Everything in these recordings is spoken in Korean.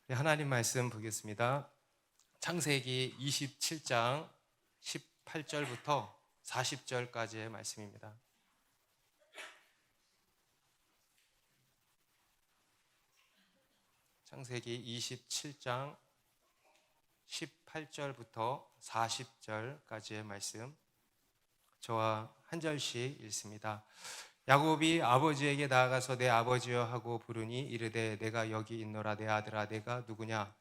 하나님 말씀 보겠습니다. 창세기 27장 18절부터 40절까지의 말씀입니다. 창세기 27장 18절부터 40절까지의 말씀, 저와 한 절씩 읽습니다. 야곱이 아버지에게 나아가서 내 아버지여 하고 부르니 이르되 내가 여기 있노라. 내 아들아, 내가 누구냐?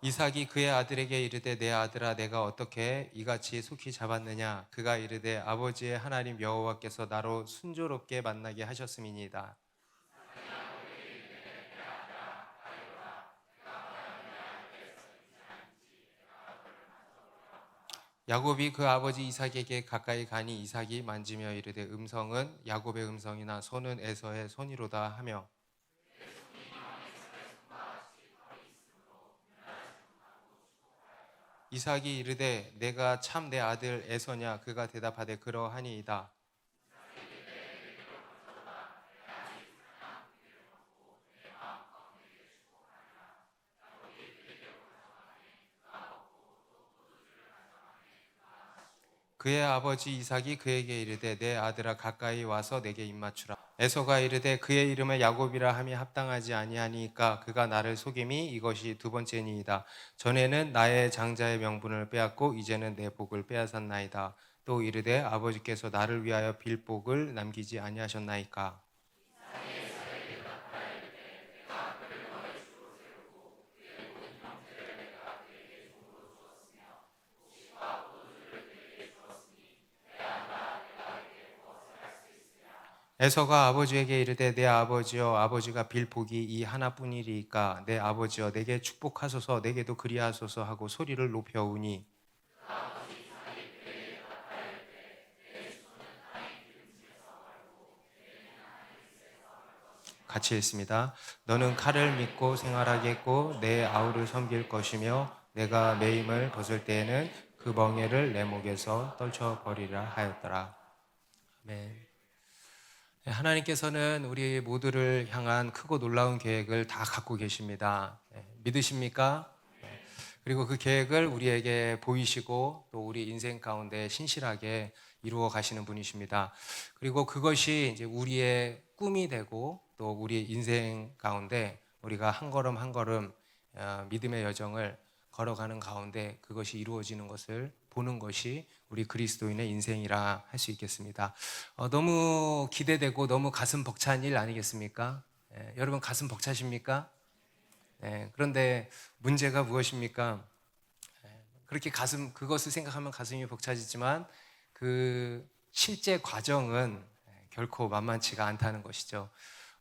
이삭이 그의 아들에게 이르되 내 아들아, 내가 어떻게 이같이 속히 잡았느냐? 그가 이르되 아버지의 하나님 여호와께서 나로 순조롭게 만나게 하셨음이니이다. 야곱이 그 아버지 이삭에게 가까이 가니 이삭이 만지며 이르되 음성은 야곱의 음성이나 손은 에서의 손이로다 하며, 이삭이 이르되 내가 참 내 아들 에서냐? 그가 대답하되 그러하니이다. 그의 아버지 이삭이 그에게 이르되 내 아들아, 가까이 와서 내게 입맞추라. 에서가 이르되 그의 이름을 야곱이라 함이 합당하지 아니하니까 그가 나를 속임이 이것이 두 번째니이다. 전에는 나의 장자의 명분을 빼앗고 이제는 내 복을 빼앗았나이다. 또 이르되 아버지께서 나를 위하여 빌 복을 남기지 아니하셨나이까. 에서가 아버지에게 이르되 내 아버지여, 아버지가 빌 복이 이 하나뿐이리이까 내 아버지여 내게 축복하소서, 내게도 그리하소서 하고 소리를 높여오니, 같이 읽습니다. 너는 칼을 믿고 생활하겠고 내 아우를 섬길 것이며 내가 매임을 벗을 때에는 그 멍에를 내 목에서 떨쳐버리라 하였더라. 아멘. 하나님께서는 우리 모두를 향한 크고 놀라운 계획을 다 갖고 계십니다. 믿으십니까? 그리고 그 계획을 우리에게 보이시고 또 우리 인생 가운데 신실하게 이루어 가시는 분이십니다. 그리고 그것이 이제 우리의 꿈이 되고 또 우리 인생 가운데 우리가 한 걸음 한 걸음 믿음의 여정을 걸어가는 가운데 그것이 이루어지는 것을 보는 것이 우리 그리스도인의 인생이라 할 수 있겠습니다. 너무 기대되고 너무 가슴 벅찬 일 아니겠습니까? 여러분 가슴 벅차십니까? 그런데 문제가 무엇입니까? 그렇게 그것을 생각하면 가슴이 벅차지지만 그 실제 과정은 결코 만만치가 않다는 것이죠.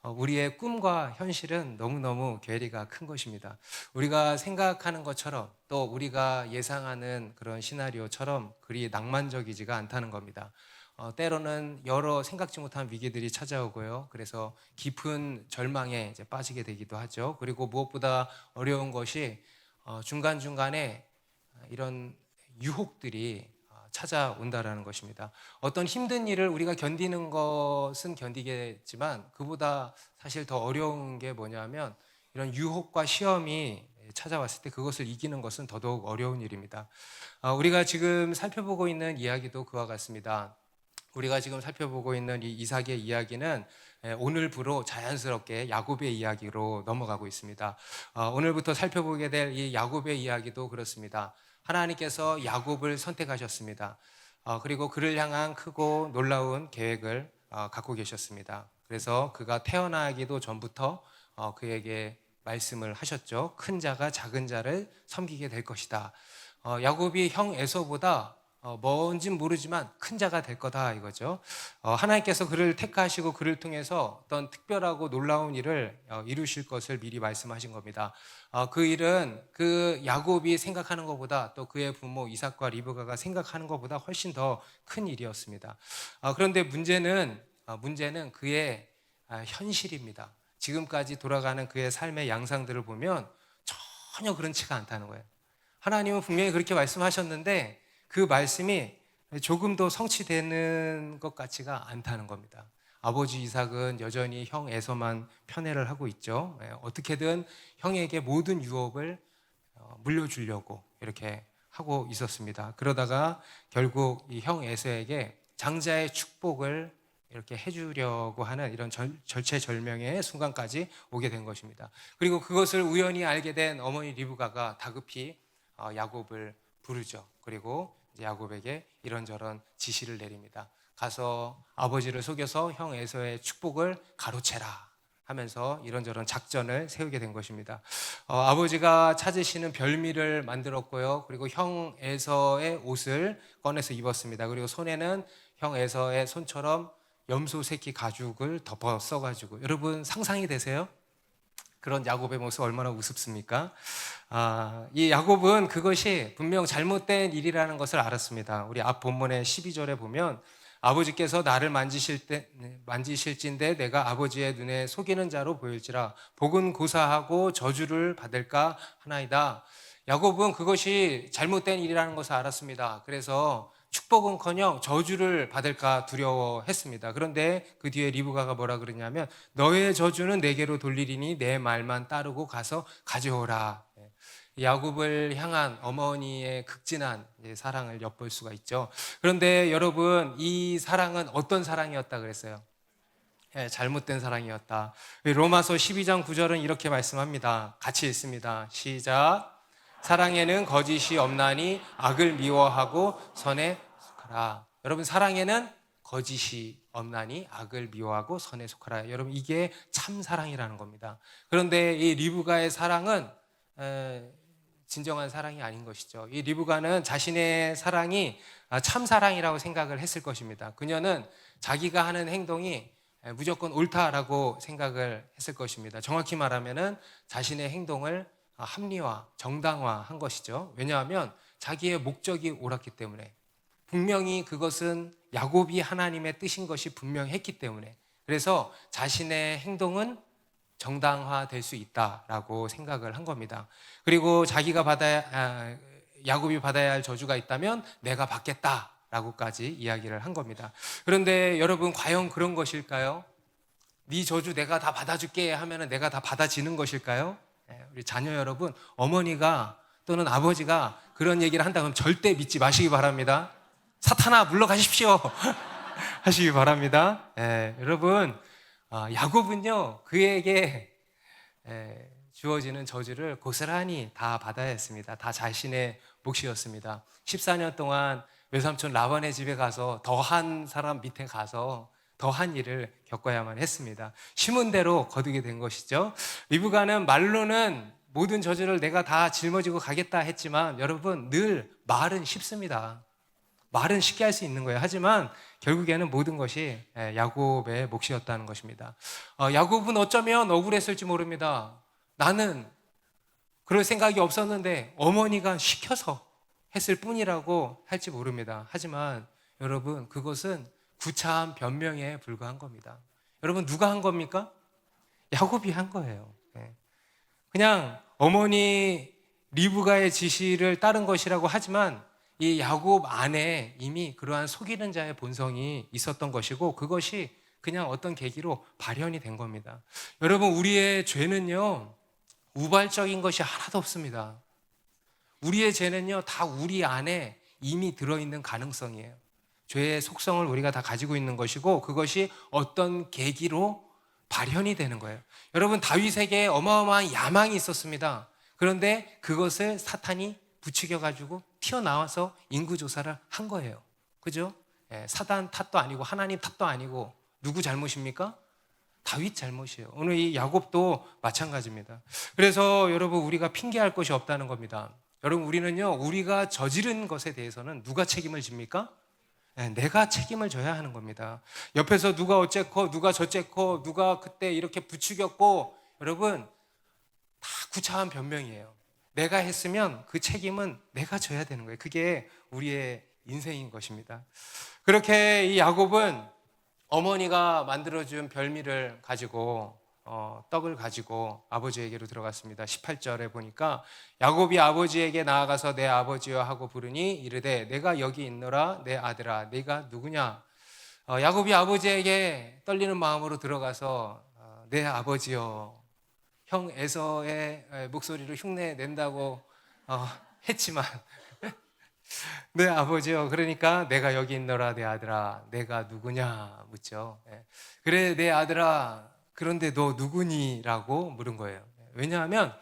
우리의 꿈과 현실은 너무너무 괴리가 큰 것입니다. 우리가 생각하는 것처럼 또 우리가 예상하는 그런 시나리오처럼 그리 낭만적이지가 않다는 겁니다. 때로는 여러 생각지 못한 위기들이 찾아오고요. 그래서 깊은 절망에 이제 빠지게 되기도 하죠. 그리고 무엇보다 어려운 것이 중간중간에 이런 유혹들이 찾아온다라는 것입니다. 어떤 힘든 일을 우리가 견디는 것은 견디겠지만 그보다 사실 더 어려운 게 뭐냐면 이런 유혹과 시험이 찾아왔을 때 그것을 이기는 것은 더더욱 어려운 일입니다. 우리가 지금 살펴보고 있는 이야기도 그와 같습니다. 우리가 지금 살펴보고 있는 이 이삭의 이야기는 오늘부로 자연스럽게 야곱의 이야기로 넘어가고 있습니다. 오늘부터 살펴보게 될 이 야곱의 이야기도 그렇습니다. 하나님께서 야곱을 선택하셨습니다. 그리고 그를 향한 크고 놀라운 계획을 갖고 계셨습니다. 그래서 그가 태어나기도 전부터 그에게 말씀을 하셨죠. 큰 자가 작은 자를 섬기게 될 것이다. 야곱이 형 에서보다 뭔진 모르지만 큰 자가 될 거다 이거죠. 하나님께서 그를 택하시고 그를 통해서 어떤 특별하고 놀라운 일을 이루실 것을 미리 말씀하신 겁니다. 그 일은 그 야곱이 생각하는 것보다 또 그의 부모 이삭과 리브가가 생각하는 것보다 훨씬 더 큰 일이었습니다. 그런데 문제는 그의 현실입니다. 지금까지 돌아가는 그의 삶의 양상들을 보면 전혀 그렇지가 않다는 거예요. 하나님은 분명히 그렇게 말씀하셨는데 그 말씀이 조금도 성취되는 것 같지가 않다는 겁니다. 아버지 이삭은 여전히 형 에서만 편애를 하고 있죠. 어떻게든 형에게 모든 유업을 물려주려고 이렇게 하고 있었습니다. 그러다가 결국 이 형 에서에게 장자의 축복을 이렇게 해주려고 하는 이런 절체절명의 순간까지 오게 된 것입니다. 그리고 그것을 우연히 알게 된 어머니 리브가가 다급히 야곱을 부르죠. 그리고 이제 야곱에게 이런저런 지시를 내립니다. 가서 아버지를 속여서 형 에서의 축복을 가로채라 하면서 이런저런 작전을 세우게 된 것입니다. 아버지가 찾으시는 별미를 만들었고요. 그리고 형 에서의 옷을 꺼내서 입었습니다. 그리고 손에는 형 에서의 손처럼 염소 새끼 가죽을 덮어 써가지고, 여러분 상상이 되세요? 그런 야곱의 모습 얼마나 우습습니까? 이 야곱은 그것이 분명 잘못된 일이라는 것을 알았습니다. 우리 앞 본문의 12절에 보면 아버지께서 나를 만지실진데 내가 아버지의 눈에 속이는 자로 보일지라 복은 고사하고 저주를 받을까 하나이다. 야곱은 그것이 잘못된 일이라는 것을 알았습니다. 그래서 축복은커녕 저주를 받을까 두려워했습니다. 그런데 그 뒤에 리브가가 뭐라 그러냐면 너의 저주는 내게로 돌리리니 내 말만 따르고 가서 가져오라. 야곱을 향한 어머니의 극진한 사랑을 엿볼 수가 있죠. 그런데 여러분, 이 사랑은 어떤 사랑이었다 그랬어요? 잘못된 사랑이었다. 로마서 12장 9절은 이렇게 말씀합니다. 같이 읽습니다. 시작. 사랑에는 거짓이 없나니 악을 미워하고 선에 속하라. 여러분, 사랑에는 거짓이 없나니 악을 미워하고 선에 속하라. 여러분, 이게 참 사랑이라는 겁니다. 그런데 이 리브가의 사랑은 진정한 사랑이 아닌 것이죠. 이 리브가는 자신의 사랑이 참 사랑이라고 생각을 했을 것입니다. 그녀는 자기가 하는 행동이 무조건 옳다라고 생각을 했을 것입니다. 정확히 말하면은 자신의 행동을 합리화, 정당화한 것이죠. 왜냐하면 자기의 목적이 옳았기 때문에, 분명히 그것은 야곱이 하나님의 뜻인 것이 분명했기 때문에, 그래서 자신의 행동은 정당화될 수 있다라고 생각을 한 겁니다. 그리고 자기가 야곱이 받아야 할 저주가 있다면 내가 받겠다라고까지 이야기를 한 겁니다. 그런데 여러분, 과연 그런 것일까요? 네 저주 내가 다 받아줄게 하면 내가 다 받아지는 것일까요? 우리 자녀 여러분, 어머니가 또는 아버지가 그런 얘기를 한다면 절대 믿지 마시기 바랍니다. 사탄아 물러가십시오 하시기 바랍니다. 여러분, 야곱은요 그에게 주어지는 저주를 고스란히 다 받아야 했습니다. 다 자신의 몫이었습니다. 14년 동안 외삼촌 라반의 집에 가서 더한 사람 밑에 가서 더한 일을 겪어야만 했습니다. 심은 대로 거두게 된 것이죠. 리브가는 말로는 모든 저주를 내가 다 짊어지고 가겠다 했지만, 여러분, 늘 말은 쉽습니다. 말은 쉽게 할 수 있는 거예요. 하지만 결국에는 모든 것이 야곱의 몫이었다는 것입니다. 야곱은 어쩌면 억울했을지 모릅니다. 나는 그럴 생각이 없었는데 어머니가 시켜서 했을 뿐이라고 할지 모릅니다. 하지만 여러분, 그것은 구차한 변명에 불과한 겁니다. 여러분, 누가 한 겁니까? 야곱이 한 거예요. 그냥 어머니 리브가의 지시를 따른 것이라고 하지만 이 야곱 안에 이미 그러한 속이는 자의 본성이 있었던 것이고, 그것이 그냥 어떤 계기로 발현이 된 겁니다. 여러분, 우리의 죄는요 우발적인 것이 하나도 없습니다. 우리의 죄는요 다 우리 안에 이미 들어있는 가능성이에요. 죄의 속성을 우리가 다 가지고 있는 것이고, 그것이 어떤 계기로 발현이 되는 거예요. 여러분, 다윗에게 어마어마한 야망이 있었습니다. 그런데 그것을 사탄이 부추겨가지고 튀어나와서 인구조사를 한 거예요. 그죠? 사단 탓도 아니고 하나님 탓도 아니고 누구 잘못입니까? 다윗 잘못이에요. 오늘 이 야곱도 마찬가지입니다. 그래서 여러분, 우리가 핑계할 것이 없다는 겁니다. 여러분, 우리는요 우리가 저지른 것에 대해서는 누가 책임을 집니까? 내가 책임을 져야 하는 겁니다. 옆에서 누가 어쨌고 누가 저쨌고 누가 그때 이렇게 부추겼고, 여러분 다 구차한 변명이에요. 내가 했으면 그 책임은 내가 져야 되는 거예요. 그게 우리의 인생인 것입니다. 그렇게 이 야곱은 어머니가 만들어준 별미를 가지고 떡을 가지고 아버지에게로 들어갔습니다. 18절에 보니까 야곱이 아버지에게 나아가서 내 아버지여 하고 부르니 이르되 내가 여기 있노라 내 아들아 네가 누구냐. 야곱이 아버지에게 떨리는 마음으로 들어가서 내 아버지여, 형 에서의 목소리로 흉내 낸다고 했지만 내 아버지요. 그러니까 내가 여기 있노라 내 아들아 내가 누구냐 묻죠. 그래 내 아들아 그런데 너 누구니?라고 물은 거예요. 왜냐하면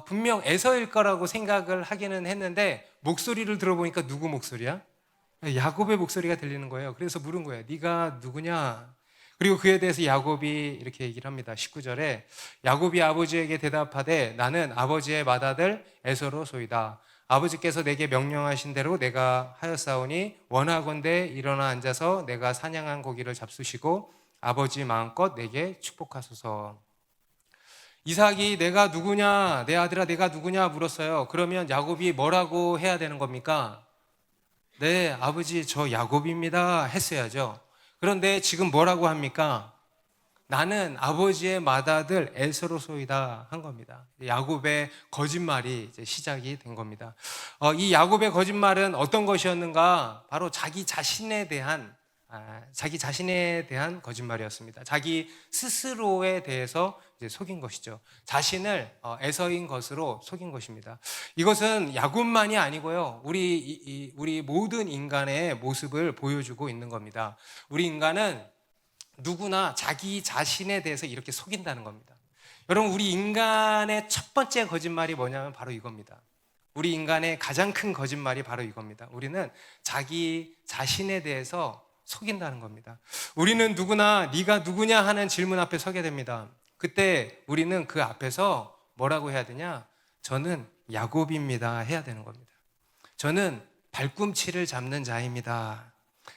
분명 에서일 거라고 생각을 하기는 했는데 목소리를 들어보니까 누구 목소리야? 야곱의 목소리가 들리는 거예요. 그래서 물은 거예요. 네가 누구냐? 그리고 그에 대해서 야곱이 이렇게 얘기를 합니다. 19절에 야곱이 아버지에게 대답하되 나는 아버지의 맏아들 에서로 소이다. 아버지께서 내게 명령하신 대로 내가 하였사오니 원하건대 일어나 앉아서 내가 사냥한 고기를 잡수시고 아버지 마음껏 내게 축복하소서. 이삭이 내가 누구냐, 내 아들아 내가 누구냐 물었어요. 그러면 야곱이 뭐라고 해야 되는 겁니까? 네, 아버지 저 야곱입니다 했어야죠. 그런데 지금 뭐라고 합니까? 나는 아버지의 맏아들 에서로소이다 한 겁니다. 야곱의 거짓말이 이제 시작이 된 겁니다. 이 야곱의 거짓말은 어떤 것이었는가? 바로 자기 자신에 대한 거짓말이었습니다. 자기 스스로에 대해서 이제 속인 것이죠. 자신을 에서인 것으로 속인 것입니다. 이것은 야곱만이 아니고요. 우리 모든 인간의 모습을 보여주고 있는 겁니다. 우리 인간은 누구나 자기 자신에 대해서 이렇게 속인다는 겁니다. 여러분, 우리 인간의 첫 번째 거짓말이 뭐냐면 바로 이겁니다. 우리 인간의 가장 큰 거짓말이 바로 이겁니다. 우리는 자기 자신에 대해서 속인다는 겁니다. 우리는 누구나 네가 누구냐 하는 질문 앞에 서게 됩니다. 그때 우리는 그 앞에서 뭐라고 해야 되냐? 저는 야곱입니다 해야 되는 겁니다. 저는 발꿈치를 잡는 자입니다.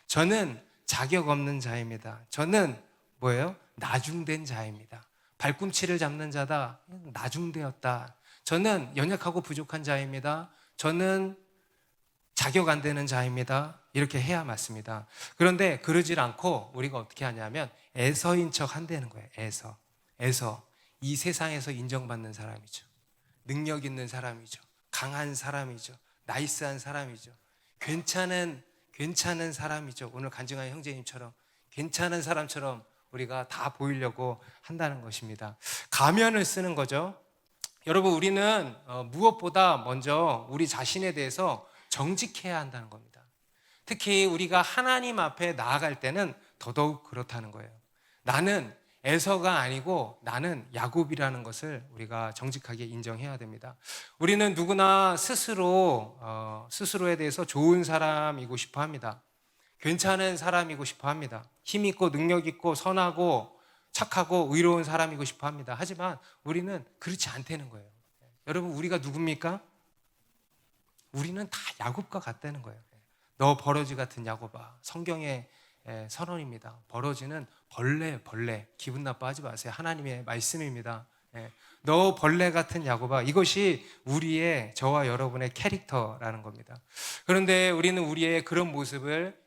저는 자격 없는 자입니다. 저는 뭐예요? 나중된 자입니다. 발꿈치를 잡는 자다. 나중되었다. 저는 연약하고 부족한 자입니다. 저는 자격 안 되는 자입니다. 이렇게 해야 맞습니다. 그런데 그러질 않고 우리가 어떻게 하냐면 에서인 척 한다는 거예요. 에서. 이 세상에서 인정받는 사람이죠. 능력 있는 사람이죠. 강한 사람이죠. 나이스한 사람이죠. 괜찮은 사람이죠. 오늘 간증한 형제님처럼 괜찮은 사람처럼 우리가 다 보이려고 한다는 것입니다. 가면을 쓰는 거죠. 여러분, 우리는 무엇보다 먼저 우리 자신에 대해서 정직해야 한다는 겁니다. 특히 우리가 하나님 앞에 나아갈 때는 더더욱 그렇다는 거예요. 나는 에서가 아니고 나는 야곱이라는 것을 우리가 정직하게 인정해야 됩니다. 우리는 누구나 스스로에 대해서 좋은 사람이고 싶어 합니다. 괜찮은 사람이고 싶어 합니다. 힘 있고 능력 있고 선하고 착하고 의로운 사람이고 싶어 합니다. 하지만 우리는 그렇지 않다는 거예요. 여러분, 우리가 누굽니까? 우리는 다 야곱과 같다는 거예요. 너 버러지 같은 야곱아. 성경의 선언입니다. 버러지는 벌레. 기분 나빠하지 마세요. 하나님의 말씀입니다. 너 벌레 같은 야곱아. 이것이 우리의, 저와 여러분의 캐릭터라는 겁니다. 그런데 우리는 우리의 그런 모습을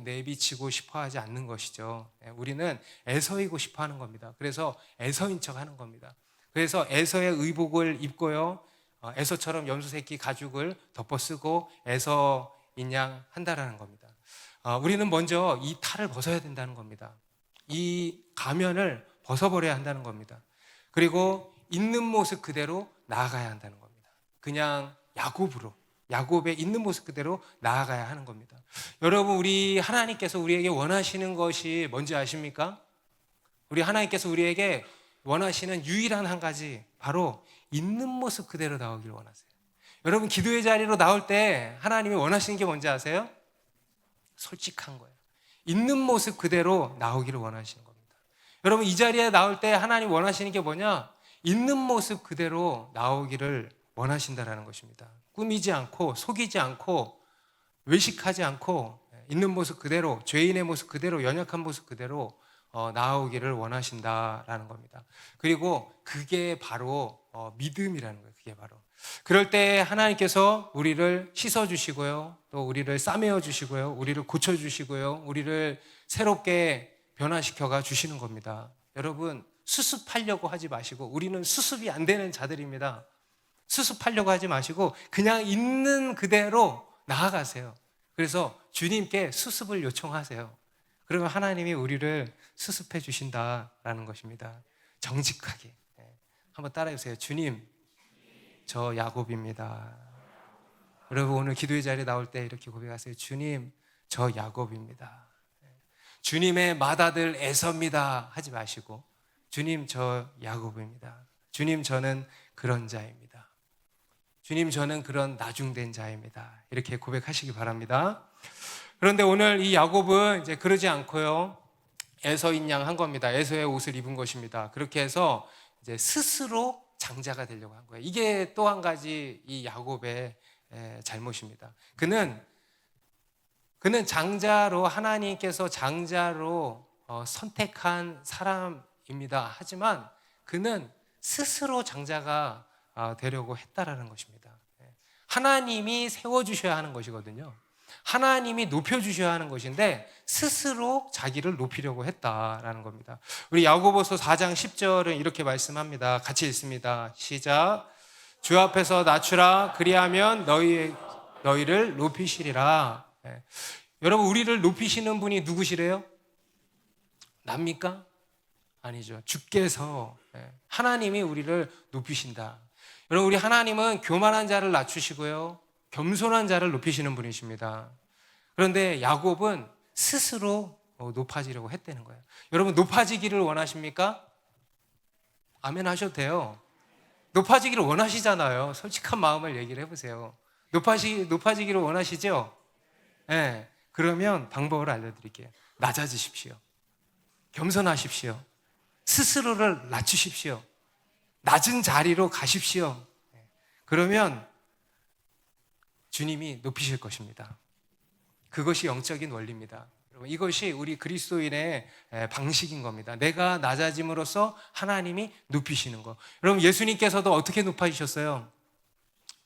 내비치고 싶어하지 않는 것이죠. 우리는 에서이고 싶어하는 겁니다. 그래서 에서인 척 하는 겁니다. 그래서 에서의 의복을 입고요, 에서처럼 염소새끼 가죽을 덮어쓰고 에서인 양 한다라는 겁니다. 우리는 먼저 이 탈을 벗어야 된다는 겁니다. 이 가면을 벗어버려야 한다는 겁니다. 그리고 있는 모습 그대로 나아가야 한다는 겁니다. 그냥 야곱의 있는 모습 그대로 나아가야 하는 겁니다. 여러분, 우리 하나님께서 우리에게 원하시는 것이 뭔지 아십니까? 우리 하나님께서 우리에게 원하시는 유일한 한 가지, 바로 있는 모습 그대로 나오기를 원하세요. 여러분, 기도의 자리로 나올 때 하나님이 원하시는 게 뭔지 아세요? 솔직한 거예요. 있는 모습 그대로 나오기를 원하시는 겁니다. 여러분, 이 자리에 나올 때 하나님 원하시는 게 뭐냐? 있는 모습 그대로 나오기를 원하신다라는 것입니다. 꾸미지 않고, 속이지 않고, 외식하지 않고, 있는 모습 그대로, 죄인의 모습 그대로, 연약한 모습 그대로 나오기를 원하신다라는 겁니다. 그리고 그게 바로 믿음이라는 거예요. 그게 바로. 그럴 때 하나님께서 우리를 씻어주시고요, 또 우리를 싸매어 주시고요, 우리를 고쳐주시고요, 우리를 새롭게 변화시켜가 주시는 겁니다. 여러분, 수습하려고 하지 마시고, 우리는 수습이 안 되는 자들입니다. 수습하려고 하지 마시고 그냥 있는 그대로 나아가세요. 그래서 주님께 수습을 요청하세요. 그러면 하나님이 우리를 수습해 주신다라는 것입니다. 정직하게. 한번 따라해보세요. 주님, 저 야곱입니다. 여러분, 오늘 기도의 자리에 나올 때 이렇게 고백하세요. 주님, 저 야곱입니다. 주님의 맏아들 에서입니다 하지 마시고, 주님, 저 야곱입니다. 주님, 저는 그런 자입니다. 주님, 저는 그런 나중된 자입니다. 이렇게 고백하시기 바랍니다. 그런데 오늘 이 야곱은 이제 그러지 않고요, 에서인 양 한 겁니다. 에서의 옷을 입은 것입니다. 그렇게 해서 이제 스스로 장자가 되려고 한 거예요. 이게 또 한 가지 이 야곱의 잘못입니다. 그는 장자로, 하나님께서 장자로 선택한 사람입니다. 하지만 그는 스스로 장자가 되려고 했다라는 것입니다. 하나님이 세워주셔야 하는 것이거든요. 하나님이 높여주셔야 하는 것인데 스스로 자기를 높이려고 했다라는 겁니다. 우리 야고보서 4장 10절은 이렇게 말씀합니다. 같이 읽습니다. 시작. 주 앞에서 낮추라. 그리하면 너희를 높이시리라. 여러분, 우리를 높이시는 분이 누구시래요? 납니까? 아니죠. 주께서, 하나님이 우리를 높이신다. 여러분, 우리 하나님은 교만한 자를 낮추시고요, 겸손한 자를 높이시는 분이십니다. 그런데 야곱은 스스로 높아지려고 했다는 거예요. 여러분, 높아지기를 원하십니까? 아멘 하셔도 돼요. 높아지기를 원하시잖아요. 솔직한 마음을 얘기를 해보세요. 높아지기를 원하시죠? 네. 그러면 방법을 알려드릴게요. 낮아지십시오. 겸손하십시오. 스스로를 낮추십시오. 낮은 자리로 가십시오. 그러면 주님이 높이실 것입니다. 그것이 영적인 원리입니다. 이것이 우리 그리스도인의 방식인 겁니다. 내가 낮아짐으로써 하나님이 높이시는 것. 여러분, 예수님께서도 어떻게 높아지셨어요?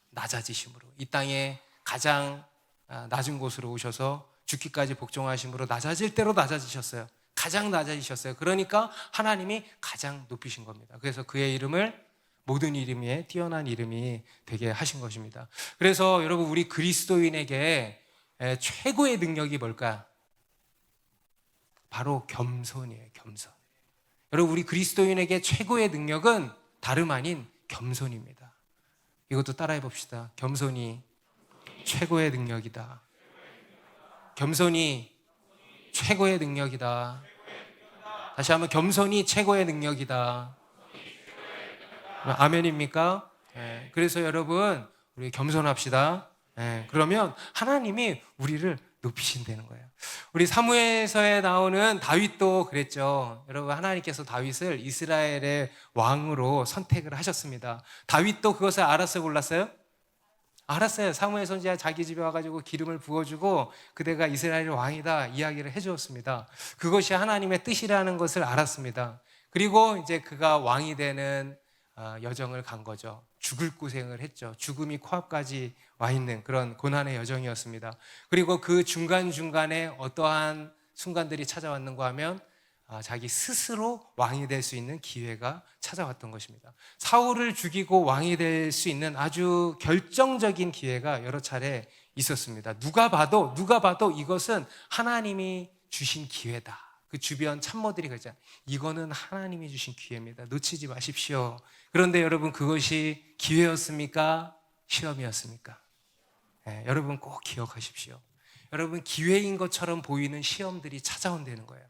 낮아지심으로. 이 땅에 가장 낮은 곳으로 오셔서 죽기까지 복종하심으로 낮아질 대로 낮아지셨어요. 가장 낮아지셨어요. 그러니까 하나님이 가장 높이신 겁니다. 그래서 그의 이름을 모든 이름 위에 뛰어난 이름이 되게 하신 것입니다. 그래서 여러분, 우리 그리스도인에게 최고의 능력이 뭘까? 바로 겸손이에요. 겸손. 여러분, 우리 그리스도인에게 최고의 능력은 다름 아닌 겸손입니다. 이것도 따라해 봅시다. 겸손이 최고의 능력이다. 겸손이 최고의 능력이다. 다시 한번, 겸손이 최고의 능력이다. 아멘입니까? 네. 그래서 여러분, 우리 겸손합시다. 네. 그러면 하나님이 우리를 높이신다는 거예요. 우리 사무엘서에 나오는 다윗도 그랬죠. 여러분, 하나님께서 다윗을 이스라엘의 왕으로 선택을 하셨습니다. 다윗도 그것을 알았어요, 몰랐어요? 알았어요. 사무엘 선지자 자기 집에 와가지고 기름을 부어주고 그대가 이스라엘의 왕이다 이야기를 해주었습니다. 그것이 하나님의 뜻이라는 것을 알았습니다. 그리고 이제 그가 왕이 되는 여정을 간 거죠. 죽을 고생을 했죠. 죽음이 코앞까지 와 있는 그런 고난의 여정이었습니다. 그리고 그 중간중간에 어떠한 순간들이 찾아왔는가 하면 자기 스스로 왕이 될 수 있는 기회가 찾아왔던 것입니다. 사울을 죽이고 왕이 될 수 있는 아주 결정적인 기회가 여러 차례 있었습니다. 누가 봐도 이것은 하나님이 주신 기회다. 그 주변 참모들이 그러잖아요. 이거는 하나님이 주신 기회입니다. 놓치지 마십시오. 그런데 여러분, 그것이 기회였습니까? 시험이었습니까? 네, 여러분 꼭 기억하십시오. 여러분, 기회인 것처럼 보이는 시험들이 찾아온다는 거예요.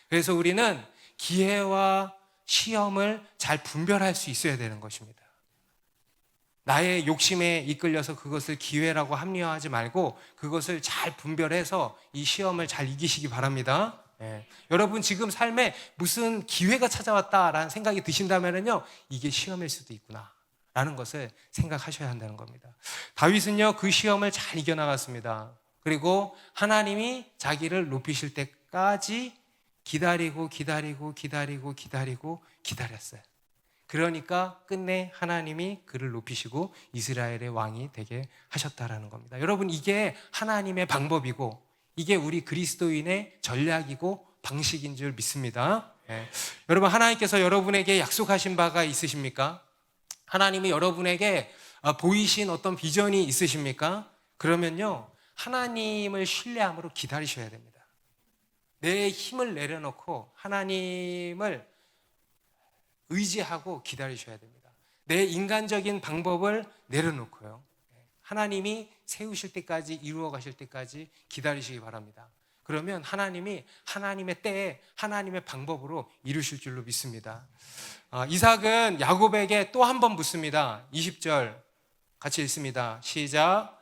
그래서 우리는 기회와 시험을 잘 분별할 수 있어야 되는 것입니다. 나의 욕심에 이끌려서 그것을 기회라고 합리화하지 말고 그것을 잘 분별해서 이 시험을 잘 이기시기 바랍니다. 여러분, 지금 삶에 무슨 기회가 찾아왔다라는 생각이 드신다면요, 이게 시험일 수도 있구나 라는 것을 생각하셔야 한다는 겁니다. 다윗은요, 그 시험을 잘 이겨나갔습니다. 그리고 하나님이 자기를 높이실 때까지 기다리고 기다렸어요. 그러니까 끝내 하나님이 그를 높이시고 이스라엘의 왕이 되게 하셨다라는 겁니다. 여러분, 이게 하나님의 방법이고 이게 우리 그리스도인의 전략이고 방식인 줄 믿습니다. 예. 여러분, 하나님께서 여러분에게 약속하신 바가 있으십니까? 하나님이 여러분에게 보이신 어떤 비전이 있으십니까? 그러면요, 하나님을 신뢰함으로 기다리셔야 됩니다. 내 힘을 내려놓고 하나님을 의지하고 기다리셔야 됩니다. 내 인간적인 방법을 내려놓고요, 하나님이 세우실 때까지, 이루어 가실 때까지 기다리시기 바랍니다. 그러면 하나님이 하나님의 때에 하나님의 방법으로 이루실 줄로 믿습니다. 이삭은 야곱에게 또 한 번 묻습니다. 20절 같이 읽습니다. 시작.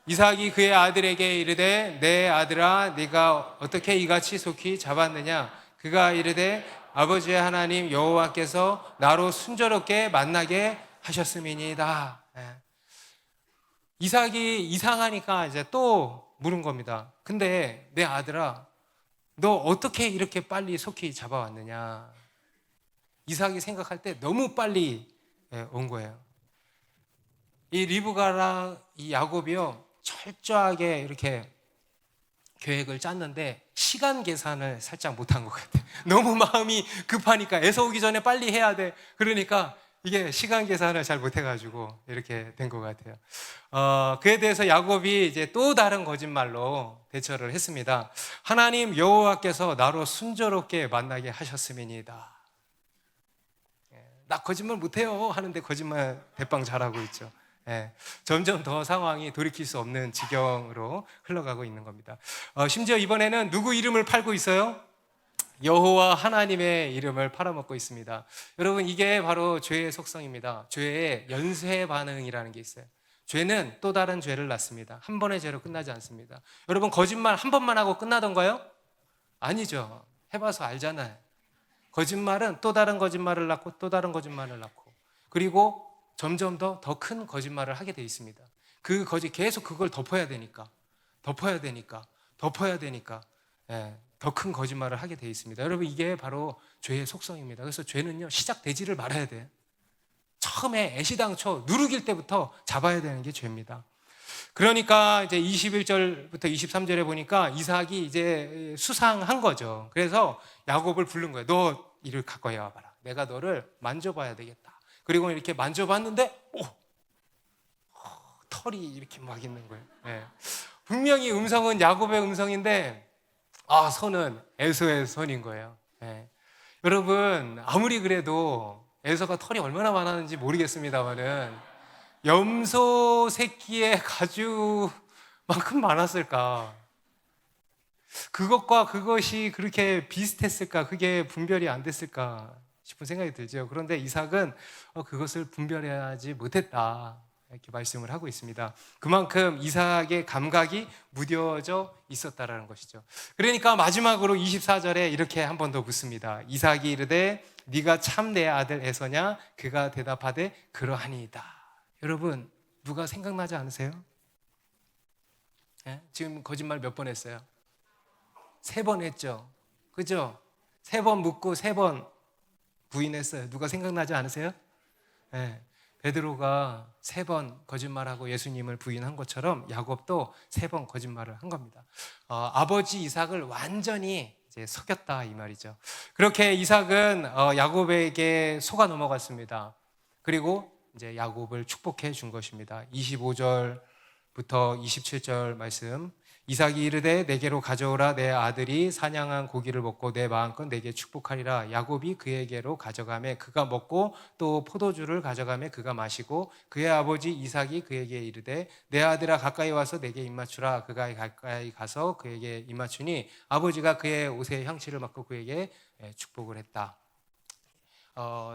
이삭이 그의 아들에게 이르되 내 아들아 네가 어떻게 이같이 속히 잡았느냐? 그가 이르되 아버지의 하나님 여호와께서 나로 순조롭게 만나게 하셨음이니이다. 이삭이 이상하니까 이제 또 물은 겁니다. 근데 내 아들아, 너 어떻게 이렇게 빨리 속히 잡아왔느냐? 이삭이 생각할 때 너무 빨리 온 거예요. 이 리브가랑 이 야곱이요, 철저하게 이렇게 계획을 짰는데 시간 계산을 살짝 못한 것 같아요. 너무 마음이 급하니까 에서 오기 전에 빨리 해야 돼. 그러니까 이게 시간 계산을 잘 못해가지고 이렇게 된 것 같아요. 그에 대해서 야곱이 이제 또 다른 거짓말로 대처를 했습니다. 하나님 여호와께서 나로 순조롭게 만나게 하셨음이니이다. 나 거짓말 못해요 하는데 거짓말 대빵 잘하고 있죠. 점점 더 상황이 돌이킬 수 없는 지경으로 흘러가고 있는 겁니다. 심지어 이번에는 누구 이름을 팔고 있어요? 여호와 하나님의 이름을 팔아먹고 있습니다. 여러분, 이게 바로 죄의 속성입니다. 죄의 연쇄 반응이라는 게 있어요. 죄는 또 다른 죄를 낳습니다. 한 번의 죄로 끝나지 않습니다. 여러분, 거짓말 한 번만 하고 끝나던가요? 아니죠. 해봐서 알잖아요. 거짓말은 또 다른 거짓말을 낳고 또 다른 거짓말을 낳고, 그리고 점점 더 큰 거짓말을 하게 돼 있습니다. 그 거짓 계속 그걸 덮어야 되니까 더 큰 거짓말을 하게 돼 있습니다. 여러분, 이게 바로 죄의 속성입니다. 그래서 죄는요, 시작되지를 말아야 돼요. 처음에 애시당초 누룩일 때부터 잡아야 되는 게 죄입니다. 그러니까 이제 21절부터 23절에 보니까 이삭이 이제 수상한 거죠. 그래서 야곱을 부른 거예요. 너 이를 가까이 와봐라. 내가 너를 만져봐야 되겠다. 그리고 이렇게 만져봤는데 털이 이렇게 막 있는 거예요. 분명히 음성은 야곱의 음성인데 손은 에서의 손인 거예요. 여러분, 아무리 그래도 에서가 털이 얼마나 많았는지 모르겠습니다만은 염소 새끼의 가죽만큼 많았을까? 그것과 그것이 그렇게 비슷했을까? 그게 분별이 안 됐을까 싶은 생각이 들죠. 그런데 이삭은 그것을 분별하지 못했다, 이렇게 말씀을 하고 있습니다. 그만큼 이삭의 감각이 무뎌져 있었다라는 것이죠. 그러니까 마지막으로 24절에 이렇게 한 번 더 묻습니다. 이삭이 이르되 네가 참 내 아들 에서냐? 그가 대답하되 그러하니이다. 여러분, 누가 생각나지 않으세요? 지금 거짓말 몇 번 했어요? 3번 했죠. 그죠? 3번 묻고 3번 부인했어요. 누가 생각나지 않으세요? 베드로가 3번 거짓말하고 예수님을 부인한 것처럼 야곱도 3번 거짓말을 한 겁니다. 아버지 이삭을 완전히 이제 속였다, 이 말이죠. 그렇게 이삭은 야곱에게 속아 넘어갔습니다. 그리고 이제 야곱을 축복해 준 것입니다. 25절부터 27절 말씀. 이삭이 이르되 내게로 가져오라. 내 아들이 사냥한 고기를 먹고 내 마음껏 내게 축복하리라. 야곱이 그에게로 가져가매 그가 먹고 또 포도주를 가져가매 그가 마시고, 그의 아버지 이삭이 그에게 이르되 내 아들아 가까이 와서 내게 입맞추라. 그가 가까이 가서 그에게 입맞추니 아버지가 그의 옷의 향취를 맡고 그에게 축복을 했다.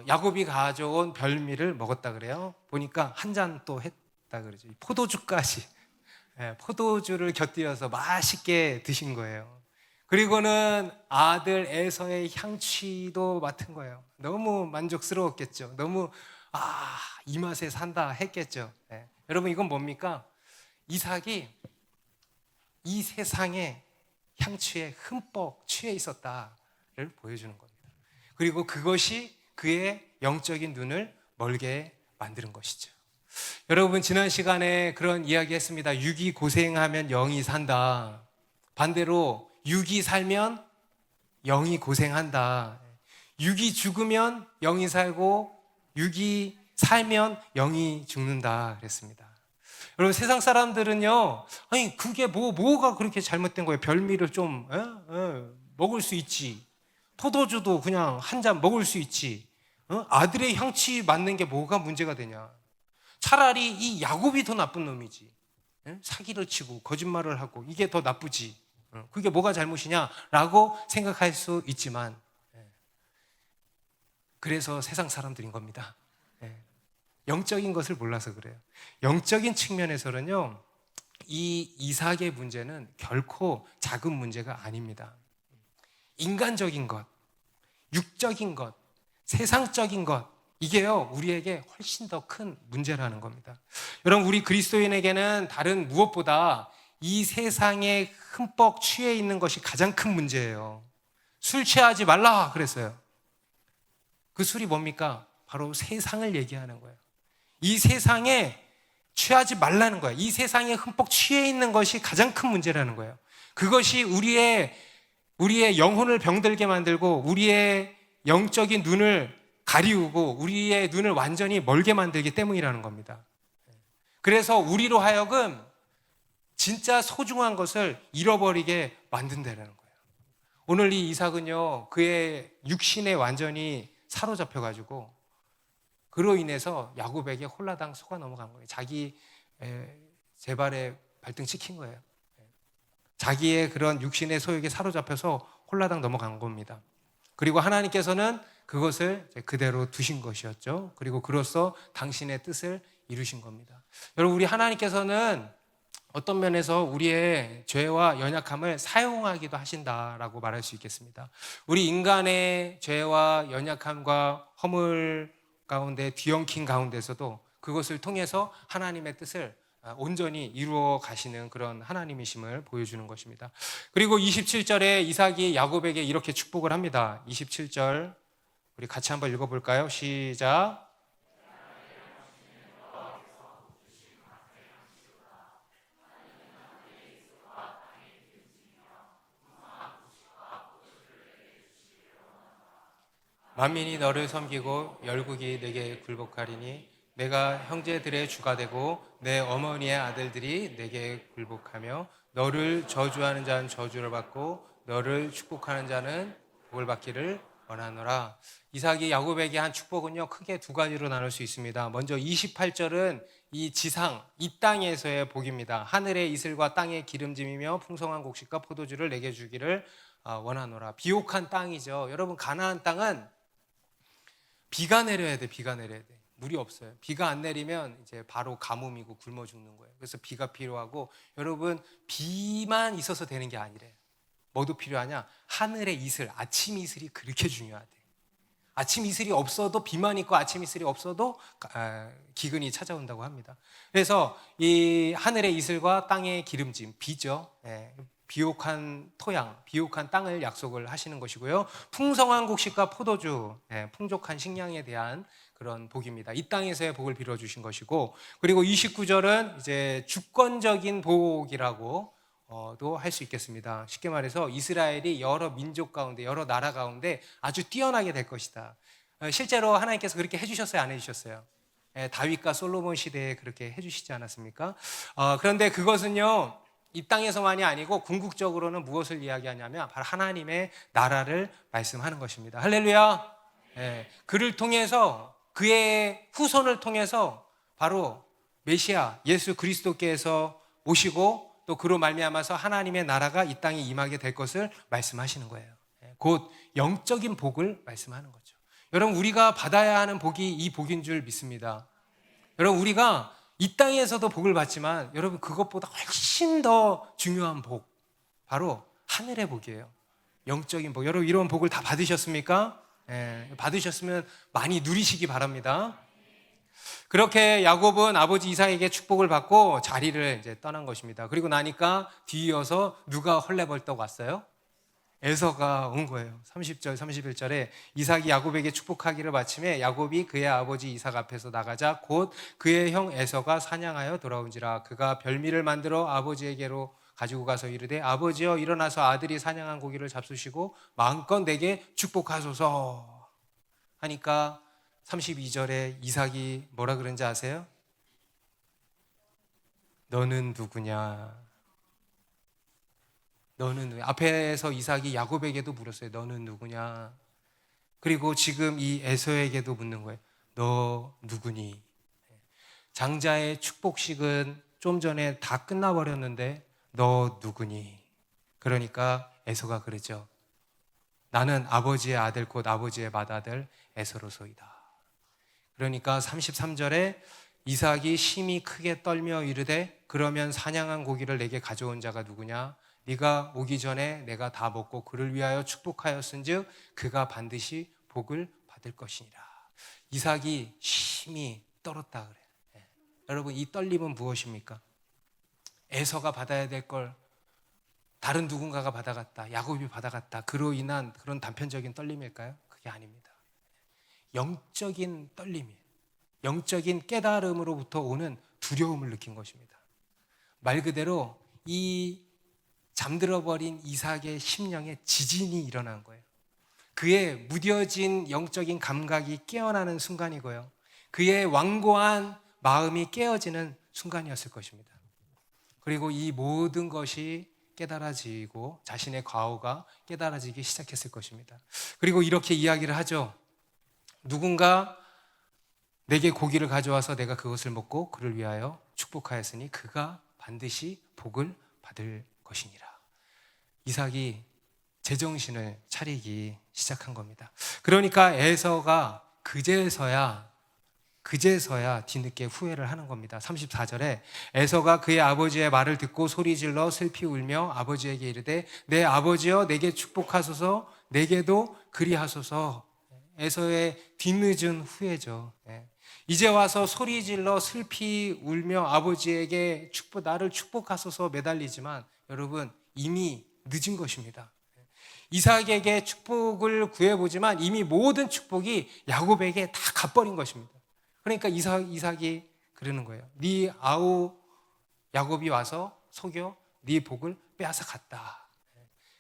야곱이 가져온 별미를 먹었다 그래요. 보니까 한 잔 또 했다 그러죠. 포도주까지, 포도주를 곁들여서 맛있게 드신 거예요. 그리고는 아들 에서의 향취도 맡은 거예요. 너무 만족스러웠겠죠. 너무 이 맛에 산다 했겠죠. 여러분, 이건 뭡니까? 이삭이 이 세상의 향취에 흠뻑 취해 있었다를 보여주는 겁니다. 그리고 그것이 그의 영적인 눈을 멀게 만드는 것이죠. 여러분, 지난 시간에 그런 이야기 했습니다. 육이 고생하면 영이 산다. 반대로 육이 살면 영이 고생한다. 육이 죽으면 영이 살고 육이 살면 영이 죽는다 그랬습니다. 여러분, 세상 사람들은요, 아니 그게 뭐가 그렇게 잘못된 거예요? 별미를 좀 먹을 수 있지. 포도주도 그냥 한 잔 먹을 수 있지. 아들의 향취 맡는 게 뭐가 문제가 되냐? 차라리 이 야곱이 더 나쁜 놈이지. 사기를 치고 거짓말을 하고 이게 더 나쁘지. 그게 뭐가 잘못이냐라고 생각할 수 있지만, 그래서 세상 사람들인 겁니다. 영적인 것을 몰라서 그래요. 영적인 측면에서는요, 이 이삭의 문제는 결코 작은 문제가 아닙니다. 인간적인 것, 육적인 것, 세상적인 것, 이게요 우리에게 훨씬 더 큰 문제라는 겁니다. 여러분, 우리 그리스도인에게는 다른 무엇보다 이 세상에 흠뻑 취해 있는 것이 가장 큰 문제예요. 술 취하지 말라 그랬어요. 그 술이 뭡니까? 바로 세상을 얘기하는 거예요. 이 세상에 취하지 말라는 거예요. 이 세상에 흠뻑 취해 있는 것이 가장 큰 문제라는 거예요. 그것이 우리의 영혼을 병들게 만들고 우리의 영적인 눈을 가리우고 우리의 눈을 완전히 멀게 만들기 때문이라는 겁니다. 그래서 우리로 하여금 진짜 소중한 것을 잃어버리게 만든다는 거예요. 오늘 이 이삭은요, 그의 육신에 완전히 사로잡혀가지고 그로 인해서 야곱에게 홀라당 속아 넘어간 거예요. 자기 재발에 발등 찍힌 거예요. 자기의 그런 육신의 소욕에 사로잡혀서 홀라당 넘어간 겁니다. 그리고 하나님께서는 그것을 그대로 두신 것이었죠. 그리고 그로써 당신의 뜻을 이루신 겁니다. 여러분, 우리 하나님께서는 어떤 면에서 우리의 죄와 연약함을 사용하기도 하신다라고 말할 수 있겠습니다. 우리 인간의 죄와 연약함과 허물 가운데 뒤엉킨 가운데서도 그것을 통해서 하나님의 뜻을 온전히 이루어 가시는 그런 하나님이심을 보여주는 것입니다. 그리고 27절에 이삭이 야곱에게 이렇게 축복을 합니다. 27절 우리 같이 한번 읽어볼까요? 시작. 만민이 너를 섬기고 열국이 내게 굴복하리니 내가 형제들의 주가 되고 내 어머니의 아들들이 내게 굴복하며 너를 저주하는 자는 저주를 받고 너를 축복하는 자는 복을 받기를 원하노라. 이삭이 야곱에게 한 축복은요, 크게 두 가지로 나눌 수 있습니다. 먼저 28절은 이 지상, 이 땅에서의 복입니다. 하늘의 이슬과 땅의 기름짐이며 풍성한 곡식과 포도주를 내게 주기를 원하노라. 비옥한 땅이죠. 여러분, 가나안 땅은 비가 내려야 돼. 비가 내려야 돼. 물이 없어요. 비가 안 내리면 이제 바로 가뭄이고 굶어 죽는 거예요. 그래서 비가 필요하고, 여러분, 비만 있어서 되는 게 아니래요. 뭐도 필요하냐? 하늘의 이슬, 아침 이슬이 그렇게 중요하대. 아침 이슬이 없어도, 비만 있고 아침 이슬이 없어도 기근이 찾아온다고 합니다. 그래서 이 하늘의 이슬과 땅의 기름짐, 비죠. 비옥한 토양, 비옥한 땅을 약속을 하시는 것이고요. 풍성한 곡식과 포도주, 풍족한 식량에 대한 그런 복입니다. 이 땅에서의 복을 빌어주신 것이고, 그리고 29절은 이제 주권적인 복이라고 도 할 수 있겠습니다. 쉽게 말해서 이스라엘이 여러 민족 가운데, 여러 나라 가운데 아주 뛰어나게 될 것이다. 실제로 하나님께서 그렇게 해주셨어요, 안 해주셨어요? 다윗과 솔로몬 시대에 그렇게 해주시지 않았습니까? 그런데 그것은요, 이 땅에서만이 아니고 궁극적으로는 무엇을 이야기하냐면 바로 하나님의 나라를 말씀하는 것입니다. 할렐루야. 그를 통해서, 그의 후손을 통해서 바로 메시아 예수 그리스도께서 오시고 또 그로 말미암아서 하나님의 나라가 이 땅에 임하게 될 것을 말씀하시는 거예요. 곧 영적인 복을 말씀하는 거죠. 여러분, 우리가 받아야 하는 복이 이 복인 줄 믿습니다. 여러분, 우리가 이 땅에서도 복을 받지만 여러분, 그것보다 훨씬 더 중요한 복, 바로 하늘의 복이에요. 영적인 복. 여러분, 이런 복을 다 받으셨습니까? 받으셨으면 많이 누리시기 바랍니다. 그렇게 야곱은 아버지 이삭에게 축복을 받고 자리를 이제 떠난 것입니다. 그리고 나니까 뒤이어서 누가 헐레벌떡 왔어요? 에서가 온 거예요. 30절, 31절에 이삭이 야곱에게 축복하기를 마침에 야곱이 그의 아버지 이삭 앞에서 나가자 곧 그의 형 에서가 사냥하여 돌아온지라. 그가 별미를 만들어 아버지에게로 가지고 가서 이르되 아버지여 일어나서 아들이 사냥한 고기를 잡수시고 마음껏 내게 축복하소서 하니까 32절에 이삭이 뭐라 그런지 아세요? 너는 누구냐? 너는 누구냐? 앞에서 이삭이 야곱에게도 물었어요. 너는 누구냐? 그리고 지금 이 에서에게도 묻는 거예요. 너 누구니? 장자의 축복식은 좀 전에 다 끝나버렸는데 너 누구니? 그러니까 에서가 그러죠. 나는 아버지의 아들 곧 아버지의 맏아들 에서로소이다. 그러니까 33절에 이삭이 심히 크게 떨며 이르되 그러면 사냥한 고기를 내게 가져온 자가 누구냐? 네가 오기 전에 내가 다 먹고 그를 위하여 축복하였은즉 그가 반드시 복을 받을 것이니라. 이삭이 심히 떨었다 그래요. 여러분 이 떨림은 무엇입니까? 에서가 받아야 될 걸 다른 누군가가 받아갔다. 야곱이 받아갔다. 그로 인한 그런 단편적인 떨림일까요? 그게 아닙니다. 영적인 떨림이에요. 영적인 깨달음으로부터 오는 두려움을 느낀 것입니다. 말 그대로 이 잠들어버린 이삭의 심령에 지진이 일어난 거예요. 그의 무뎌진 영적인 감각이 깨어나는 순간이고요. 그의 완고한 마음이 깨어지는 순간이었을 것입니다. 그리고 이 모든 것이 깨달아지고 자신의 과오가 깨달아지기 시작했을 것입니다. 그리고 이렇게 이야기를 하죠. 누군가 내게 고기를 가져와서 내가 그것을 먹고 그를 위하여 축복하였으니 그가 반드시 복을 받을 것이니라. 이삭이 제정신을 차리기 시작한 겁니다. 그러니까 에서가 그제서야 뒤늦게 후회를 하는 겁니다. 34절에 에서가 그의 아버지의 말을 듣고 소리질러 슬피 울며 아버지에게 이르되 내 아버지여 내게 축복하소서 내게도 그리하소서. 에서의 뒤늦은 후회죠. 이제 와서 소리질러 슬피 울며 아버지에게 나를 축복하소서 매달리지만 여러분 이미 늦은 것입니다. 이삭에게 축복을 구해보지만 이미 모든 축복이 야곱에게 다 갚버린 것입니다. 그러니까 이삭이 그러는 거예요. 네 아우 야곱이 와서 속여 네 복을 빼앗아 갔다.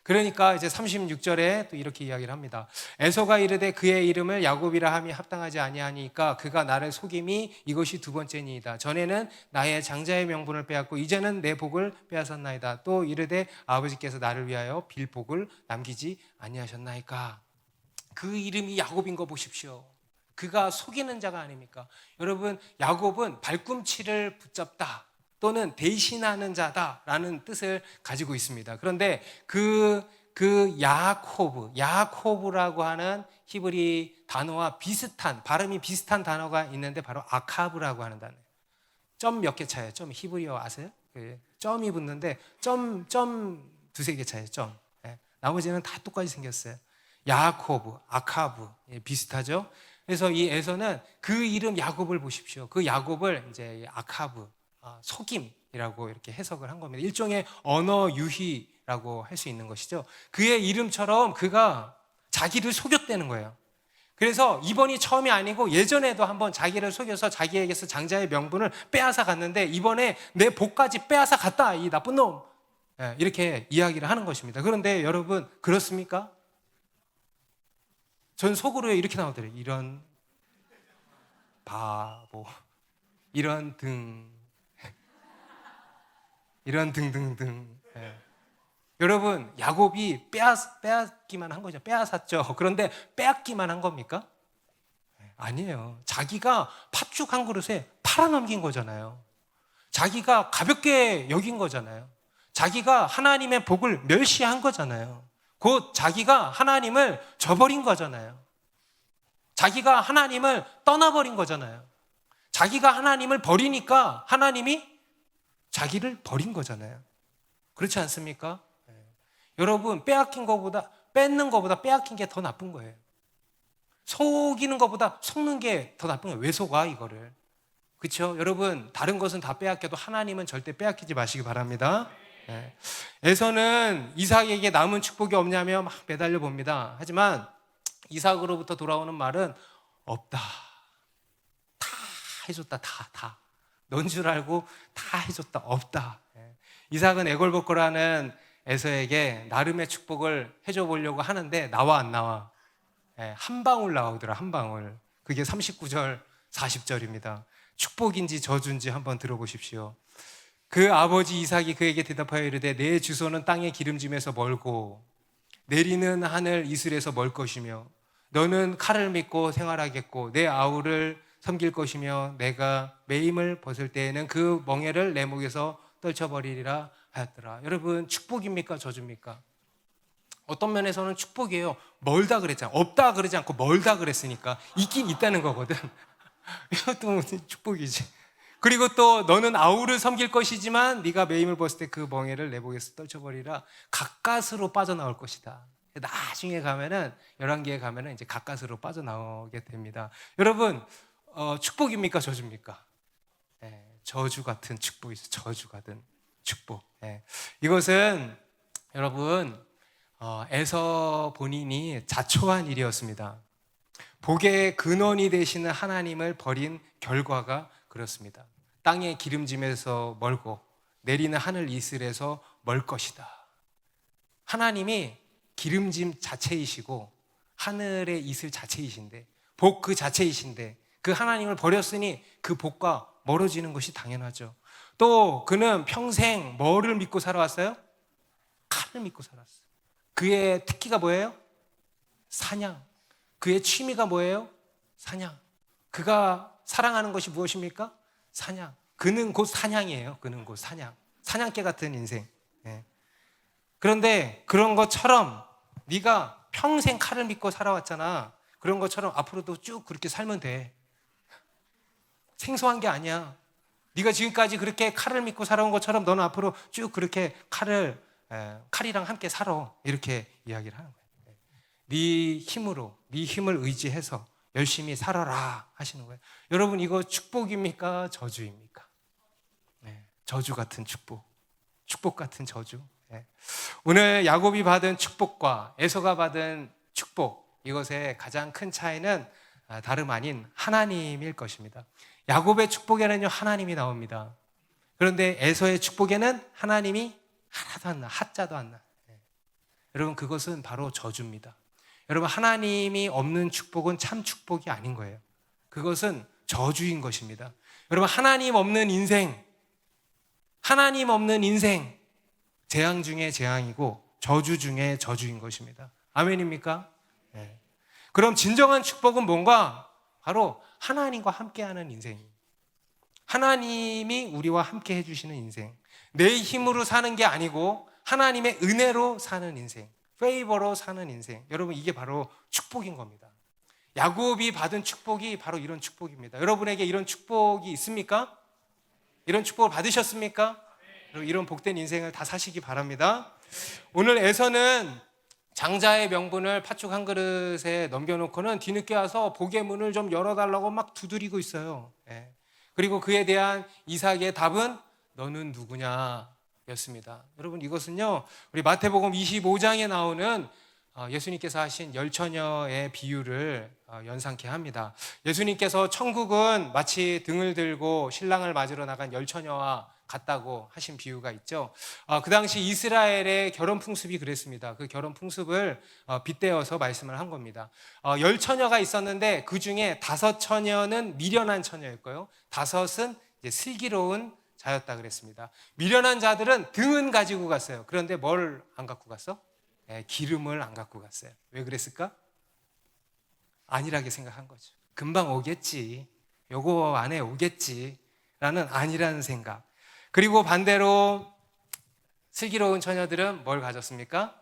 그러니까 이제 36절에 또 이렇게 이야기를 합니다. 에서가 이르되 그의 이름을 야곱이라 함이 합당하지 아니하니까 그가 나를 속임이 이것이 두 번째니이다. 전에는 나의 장자의 명분을 빼앗고 이제는 내 복을 빼앗았나이다. 또 이르되 아버지께서 나를 위하여 빌 복을 남기지 아니하셨나이까. 그 이름이 야곱인 거 보십시오. 그가 속이는 자가 아닙니까? 여러분 야곱은 발꿈치를 붙잡다 또는 대신하는 자다라는 뜻을 가지고 있습니다. 그런데 그 야코브라고 하는 히브리 단어와 비슷한 발음이 비슷한 단어가 있는데 바로 아카브라고 하는 단어예요. 점 몇 개 차이에요. 점 히브리어 아세요? 점이 붙는데 점 두세 개 차이에요. 점. 나머지는 다 똑같이 생겼어요. 야코브, 아카브 비슷하죠? 그래서 이 에서는 그 이름 야곱을 보십시오. 그 야곱을 이제 아카브, 속임이라고 이렇게 해석을 한 겁니다. 일종의 언어 유희라고 할 수 있는 것이죠. 그의 이름처럼 그가 자기를 속였다는 거예요. 그래서 이번이 처음이 아니고 예전에도 한번 자기를 속여서 자기에게서 장자의 명분을 빼앗아 갔는데 이번에 내 복까지 빼앗아 갔다 이 나쁜 놈, 이렇게 이야기를 하는 것입니다. 그런데 여러분 그렇습니까? 전 속으로 이렇게 나오더래요. 이런 바보, 이런 등등등. 여러분 야곱이 빼앗기만 한 거죠. 빼앗았죠. 그런데 빼앗기만 한 겁니까? 아니에요. 자기가 팥죽 한 그릇에 팔아넘긴 거잖아요. 자기가 가볍게 여긴 거잖아요. 자기가 하나님의 복을 멸시한 거잖아요. 곧 자기가 하나님을 저버린 거잖아요. 자기가 하나님을 떠나버린 거잖아요. 자기가 하나님을 버리니까 하나님이 자기를 버린 거잖아요. 그렇지 않습니까? 여러분 뺏는 것보다 빼앗긴 게 더 나쁜 거예요. 속이는 것보다 속는 게 더 나쁜 거예요. 왜 속아 이거를? 그렇죠? 여러분 다른 것은 다 빼앗겨도 하나님은 절대 빼앗기지 마시기 바랍니다. 에서는 이삭에게 남은 축복이 없냐며 막 매달려 봅니다. 하지만 이삭으로부터 돌아오는 말은 없다. 다 해줬다. 다. 넌 줄 알고 다 해줬다. 없다. 이삭은 애걸복걸하는 에서에게 나름의 축복을 해줘 보려고 하는데 나와 안 나와? 한 방울 나오더라. 한 방울. 그게 39절 40절입니다. 축복인지 저주인지 한번 들어보십시오. 그 아버지 이삭이 그에게 대답하여 이르되 내 주소는 땅의 기름짐에서 멀고 내리는 하늘 이슬에서 멀 것이며 너는 칼을 믿고 생활하겠고 내 아우를 섬길 것이며 내가 매임을 벗을 때에는 그 멍에를 내 목에서 떨쳐버리리라 하였더라. 여러분, 축복입니까 저주입니까? 어떤 면에서는 축복이에요. 멀다 그랬잖아. 없다 그러지 않고 멀다 그랬으니까 있긴 있다는 거거든. 이것도 무슨 축복이지. 그리고 또 너는 아우를 섬길 것이지만 네가 매임을 벗을 때 그 멍에를 내 목에서 떨쳐버리라. 가까스로 빠져나올 것이다. 나중에 가면은 열왕기에 가면은 이제 가까스로 빠져나오게 됩니다. 여러분, 축복입니까 저주입니까? 저주 같은 축복이죠. 저주 같은 축복. 이것은 여러분 에서 본인이 자초한 일이었습니다. 복의 근원이 되시는 하나님을 버린 결과가 그렇습니다. 땅의 기름짐에서 멀고 내리는 하늘 이슬에서 멀 것이다. 하나님이 기름짐 자체이시고 하늘의 이슬 자체이신데 복 그 자체이신데 그 하나님을 버렸으니 그 복과 멀어지는 것이 당연하죠. 또 그는 평생 뭐를 믿고 살아왔어요? 칼을 믿고 살았어요. 그의 특기가 뭐예요? 사냥. 그의 취미가 뭐예요? 사냥. 그가 사랑하는 것이 무엇입니까? 사냥. 그는 곧 사냥이에요. 그는 곧 사냥. 사냥개 같은 인생. 그런데 그런 것처럼 네가 평생 칼을 믿고 살아왔잖아. 그런 것처럼 앞으로도 쭉 그렇게 살면 돼. 생소한 게 아니야. 네가 지금까지 그렇게 칼을 믿고 살아온 것처럼 너는 앞으로 쭉 그렇게 칼이랑 함께 살아. 이렇게 이야기를 하는 거예요. 네 힘으로, 네 힘을 의지해서 열심히 살아라 하시는 거예요. 여러분, 이거 축복입니까 저주입니까? 저주 같은 축복, 축복 같은 저주. 오늘 야곱이 받은 축복과 에서가 받은 축복, 이것의 가장 큰 차이는 다름 아닌 하나님일 것입니다. 야곱의 축복에는요 하나님이 나옵니다. 그런데 에서의 축복에는 하나님이 하나도 안 나, 하자도 안 나. 여러분, 그것은 바로 저주입니다. 여러분, 하나님이 없는 축복은 참 축복이 아닌 거예요. 그것은 저주인 것입니다. 여러분, 하나님 없는 인생, 재앙 중에 재앙이고 저주 중에 저주인 것입니다. 아멘입니까? 네. 그럼 진정한 축복은 뭔가? 바로 하나님과 함께하는 인생입니다. 하나님이 우리와 함께 해주시는 인생. 내 힘으로 사는 게 아니고 하나님의 은혜로 사는 인생, 페이버로 사는 인생. 여러분, 이게 바로 축복인 겁니다. 야곱이 받은 축복이 바로 이런 축복입니다. 여러분에게 이런 축복이 있습니까? 이런 축복을 받으셨습니까? 이런 복된 인생을 다 사시기 바랍니다. 오늘 에서는 장자의 명분을 팥죽 한 그릇에 넘겨놓고는 뒤늦게 와서 복의 문을 좀 열어달라고 막 두드리고 있어요. 그리고 그에 대한 이삭의 답은 너는 누구냐 였습니다. 여러분, 이것은요 우리 마태복음 25장에 나오는 예수님께서 하신 열처녀의 비유를 연상케 합니다. 예수님께서 천국은 마치 등을 들고 신랑을 맞으러 나간 열처녀와 같다고 하신 비유가 있죠. 그 당시 이스라엘의 결혼 풍습이 그랬습니다. 그 결혼 풍습을 빗대어서 말씀을 한 겁니다. 10처녀가 있었는데 그 중에 5처녀는 미련한 처녀였고요. 5은 이제 슬기로운 자였다 그랬습니다. 미련한 자들은 등은 가지고 갔어요. 그런데 뭘 안 갖고 갔어? 기름을 안 갖고 갔어요. 왜 그랬을까? 안일하게 생각한 거죠. 금방 오겠지. 요거 안에 오겠지. 라는 안일한 생각. 그리고 반대로 슬기로운 처녀들은 뭘 가졌습니까?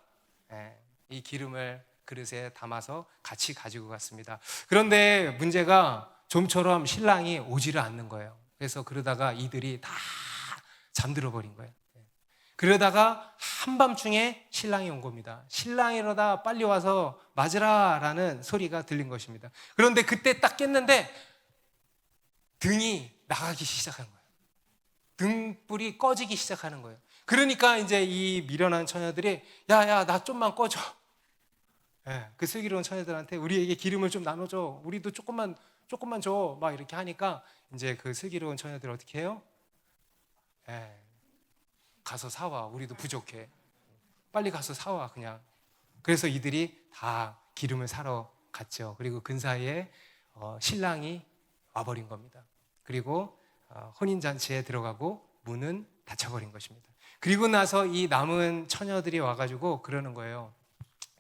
이 기름을 그릇에 담아서 같이 가지고 갔습니다. 그런데 문제가 좀처럼 신랑이 오지를 않는 거예요. 그래서 그러다가 이들이 다 잠들어 버린 거예요. 그러다가 한밤중에 신랑이 온 겁니다. 신랑이 이러다 빨리 와서 맞으라 라는 소리가 들린 것입니다. 그런데 그때 딱 깼는데 등이 나가기 시작한 거예요. 등불이 꺼지기 시작하는 거예요. 그러니까 이제 이 미련한 처녀들이 야야 나 좀만 꺼줘. 예, 그 슬기로운 처녀들한테 우리에게 기름을 좀 나눠줘. 우리도 조금만 줘. 막 이렇게 하니까 이제 그 슬기로운 처녀들 어떻게 해요? 예, 가서 사와. 우리도 부족해. 빨리 가서 사와 그냥. 그래서 이들이 다 기름을 사러 갔죠. 그리고 근사이에 신랑이 와버린 겁니다. 그리고 혼인잔치에 들어가고 문은 닫혀버린 것입니다. 그리고 나서 이 남은 처녀들이 와가지고 그러는 거예요.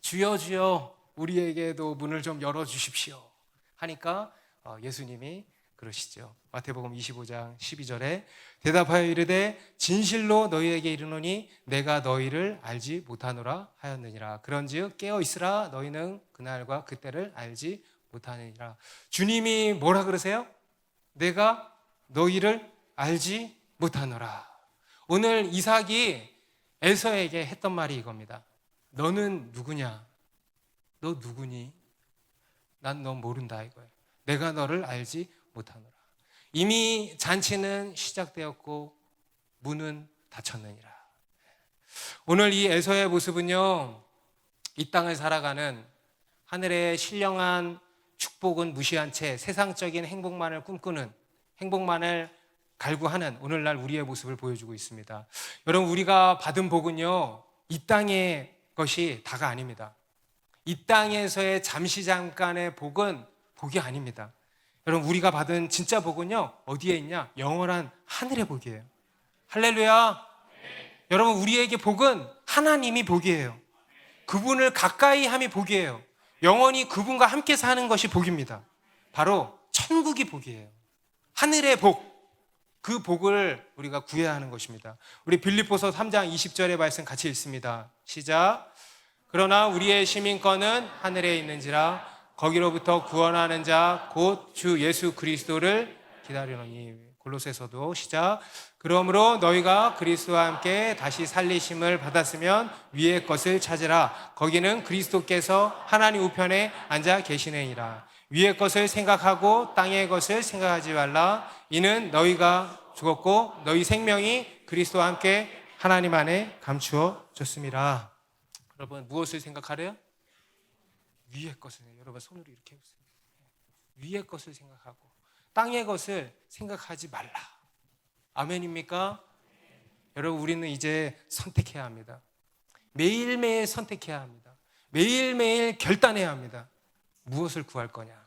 주여 주여 우리에게도 문을 좀 열어주십시오 하니까 예수님이 그러시죠. 마태복음 25장 12절에 대답하여 이르되 진실로 너희에게 이르노니 내가 너희를 알지 못하노라 하였느니라. 그런즉 깨어 있으라 너희는 그날과 그때를 알지 못하느니라. 주님이 뭐라 그러세요? 내가 너희를 알지 못하노라. 오늘 이삭이 에서에게 했던 말이 이겁니다. 너는 누구냐? 너 누구니? 난 너 모른다 이거예요. 내가 너를 알지 못하노라. 이미 잔치는 시작되었고 문은 닫혔느니라. 오늘 이 에서의 모습은요, 이 땅을 살아가는 하늘의 신령한 축복은 무시한 채 세상적인 행복만을 꿈꾸는, 행복만을 갈구하는 오늘날 우리의 모습을 보여주고 있습니다. 여러분, 우리가 받은 복은요, 이 땅의 것이 다가 아닙니다. 이 땅에서의 잠시 잠깐의 복은 복이 아닙니다. 여러분, 우리가 받은 진짜 복은요, 어디에 있냐? 영원한 하늘의 복이에요. 할렐루야. 여러분, 우리에게 복은 하나님이 복이에요. 그분을 가까이 함이 복이에요. 영원히 그분과 함께 사는 것이 복입니다. 바로 천국이 복이에요. 하늘의 복, 그 복을 우리가 구해야 하는 것입니다. 우리 빌립보서 3장 20절의 말씀 같이 읽습니다. 시작. 그러나 우리의 시민권은 하늘에 있는지라 거기로부터 구원하는 자 곧 주 예수 그리스도를 기다리노니. 골로새서도 시작. 그러므로 너희가 그리스도와 함께 다시 살리심을 받았으면 위의 것을 찾으라. 거기는 그리스도께서 하나님 우편에 앉아 계시느니라. 위의 것을 생각하고 땅의 것을 생각하지 말라. 이는 너희가 죽었고 너희 생명이 그리스도와 함께 하나님 안에 감추어졌습니다. 여러분, 무엇을 생각하래요? 위의 것을. 여러분, 손으로 이렇게 해보세요. 위의 것을 생각하고 땅의 것을 생각하지 말라. 아멘입니까? 여러분, 우리는 이제 선택해야 합니다. 매일매일 선택해야 합니다. 매일매일 결단해야 합니다. 무엇을 구할 거냐.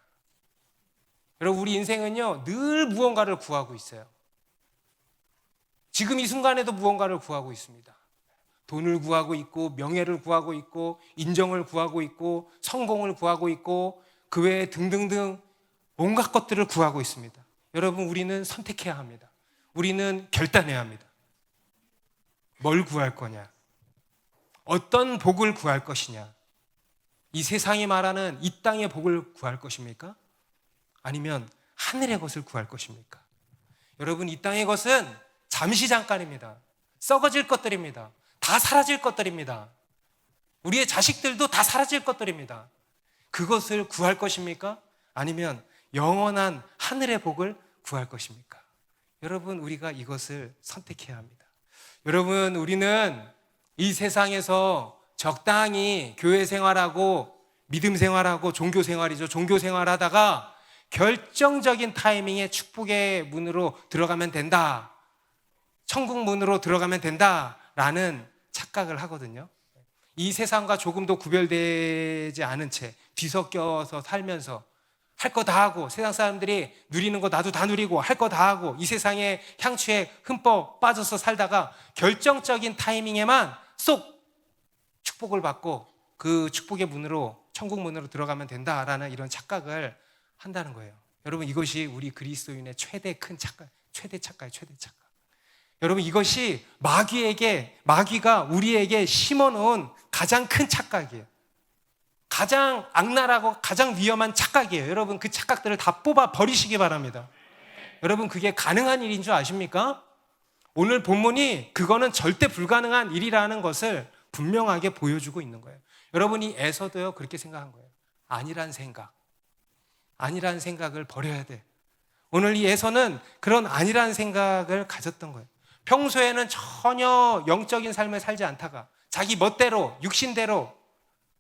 여러분, 우리 인생은요, 늘 무언가를 구하고 있어요. 지금 이 순간에도 무언가를 구하고 있습니다. 돈을 구하고 있고, 명예를 구하고 있고, 인정을 구하고 있고, 성공을 구하고 있고, 그 외에 등등등 온갖 것들을 구하고 있습니다. 여러분, 우리는 선택해야 합니다. 우리는 결단해야 합니다. 뭘 구할 거냐? 어떤 복을 구할 것이냐? 이 세상이 말하는 이 땅의 복을 구할 것입니까? 아니면 하늘의 것을 구할 것입니까? 여러분, 이 땅의 것은 잠시 잠깐입니다. 썩어질 것들입니다. 다 사라질 것들입니다. 우리의 자식들도 다 사라질 것들입니다. 그것을 구할 것입니까? 아니면 영원한 하늘의 복을 구할 것입니까? 여러분, 우리가 이것을 선택해야 합니다. 여러분, 우리는 이 세상에서 적당히 교회 생활하고 믿음 생활하고 종교 생활이죠. 종교 생활하다가 결정적인 타이밍에 축복의 문으로 들어가면 된다. 천국 문으로 들어가면 된다라는 착각을 하거든요. 이 세상과 조금도 구별되지 않은 채 뒤섞여서 살면서 할 거 다 하고, 세상 사람들이 누리는 거 나도 다 누리고 할 거 다 하고, 이 세상의 향취에 흠뻑 빠져서 살다가 결정적인 타이밍에만 쏙 축복을 받고 그 축복의 문으로, 천국 문으로 들어가면 된다라는 이런 착각을 한다는 거예요. 여러분, 이것이 우리 그리스도인의 최대 착각. 여러분, 이것이 마귀가 우리에게 심어놓은 가장 큰 착각이에요. 가장 악랄하고 가장 위험한 착각이에요. 여러분, 그 착각들을 다 뽑아 버리시기 바랍니다. 여러분, 그게 가능한 일인 줄 아십니까? 오늘 본문이 그거는 절대 불가능한 일이라는 것을 분명하게 보여주고 있는 거예요. 여러분이 에서도요, 그렇게 생각한 거예요. 아니란 생각을 버려야 돼. 오늘 이 에서는 그런 아니란 생각을 가졌던 거예요. 평소에는 전혀 영적인 삶을 살지 않다가 자기 멋대로, 육신대로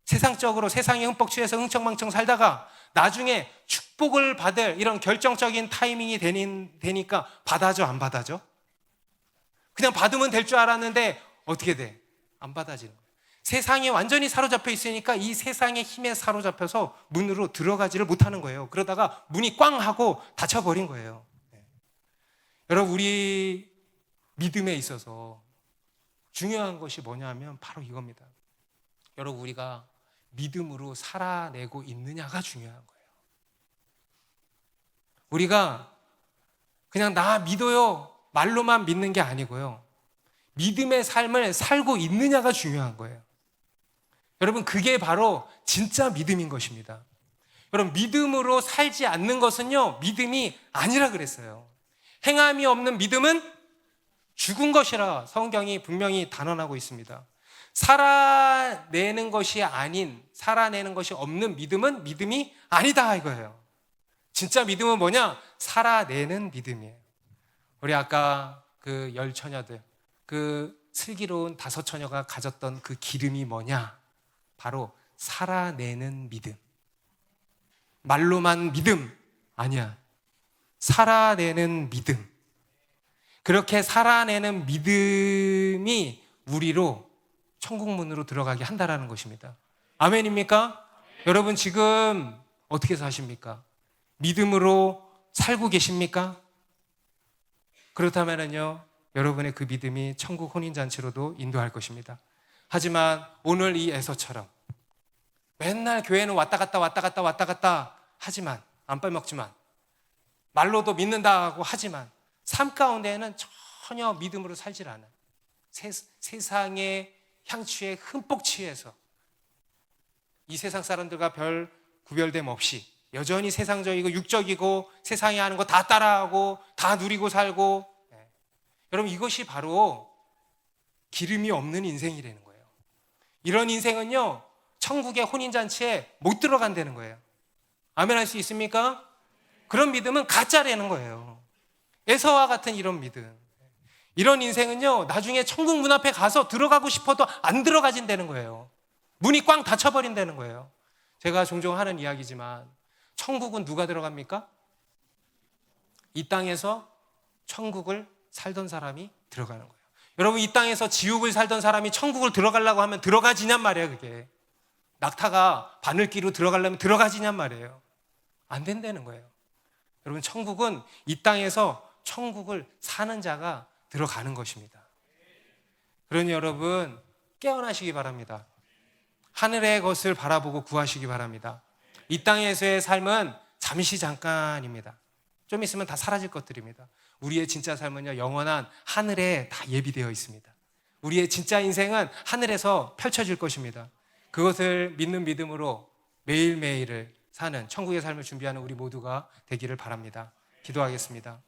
세상적으로 세상에 흠뻑 취해서 흥청망청 살다가 나중에 축복을 받을 이런 결정적인 타이밍이 되니까 받아줘, 안 받아줘? 그냥 받으면 될 줄 알았는데 어떻게 돼? 안 받아지는 거예요. 세상에 완전히 사로잡혀 있으니까 이 세상의 힘에 사로잡혀서 문으로 들어가지를 못하는 거예요. 그러다가 문이 꽝 하고 닫혀버린 거예요. 여러분, 우리 믿음에 있어서 중요한 것이 뭐냐면 바로 이겁니다. 여러분, 우리가 믿음으로 살아내고 있느냐가 중요한 거예요. 우리가 그냥 나 믿어요 말로만 믿는 게 아니고요, 믿음의 삶을 살고 있느냐가 중요한 거예요. 여러분, 그게 바로 진짜 믿음인 것입니다. 여러분, 믿음으로 살지 않는 것은요, 믿음이 아니라 그랬어요. 행함이 없는 믿음은 죽은 것이라 성경이 분명히 단언하고 있습니다. 살아내는 것이 없는 믿음은 믿음이 아니다 이거예요. 진짜 믿음은 뭐냐? 살아내는 믿음이에요. 우리 아까 그 10처녀들, 그 슬기로운 5처녀가 가졌던 그 기름이 뭐냐? 바로 살아내는 믿음. 말로만 믿음 아니야. 살아내는 믿음. 그렇게 살아내는 믿음이 우리로 천국 문으로 들어가게 한다라는 것입니다. 아멘입니까? 여러분, 지금 어떻게 사십니까? 믿음으로 살고 계십니까? 그렇다면요, 여러분의 그 믿음이 천국 혼인잔치로도 인도할 것입니다. 하지만 오늘 이 에서처럼 맨날 교회는 왔다 갔다 하지만, 안 빼먹지만, 말로도 믿는다고 하지만 삶 가운데에는 전혀 믿음으로 살질 않아요. 세상의 향취에 흠뻑 취해서 이 세상 사람들과 별 구별됨 없이 여전히 세상적이고 육적이고 세상이 하는 거 다 따라하고 다 누리고 살고, 여러분, 이것이 바로 기름이 없는 인생이라는 거예요. 이런 인생은요, 천국의 혼인잔치에 못 들어간다는 거예요. 아멘 할 수 있습니까? 그런 믿음은 가짜라는 거예요. 에서와 같은 이런 믿음, 이런 인생은요, 나중에 천국 문 앞에 가서 들어가고 싶어도 안 들어가진다는 거예요. 문이 꽝 닫혀버린다는 거예요. 제가 종종 하는 이야기지만 천국은 누가 들어갑니까? 이 땅에서 천국을 살던 사람이 들어가는 거예요. 여러분, 이 땅에서 지옥을 살던 사람이 천국을 들어가려고 하면 들어가지냔 말이에요. 그게 낙타가 바늘기로 들어가려면 들어가지냔 말이에요. 안 된다는 거예요. 여러분, 천국은 이 땅에서 천국을 사는 자가 들어가는 것입니다. 그러니 여러분, 깨어나시기 바랍니다. 하늘의 것을 바라보고 구하시기 바랍니다. 이 땅에서의 삶은 잠시 잠깐입니다. 좀 있으면 다 사라질 것들입니다. 우리의 진짜 삶은요, 영원한 하늘에 다 예비되어 있습니다. 우리의 진짜 인생은 하늘에서 펼쳐질 것입니다. 그것을 믿는 믿음으로 매일매일을 사는 천국의 삶을 준비하는 우리 모두가 되기를 바랍니다. 기도하겠습니다.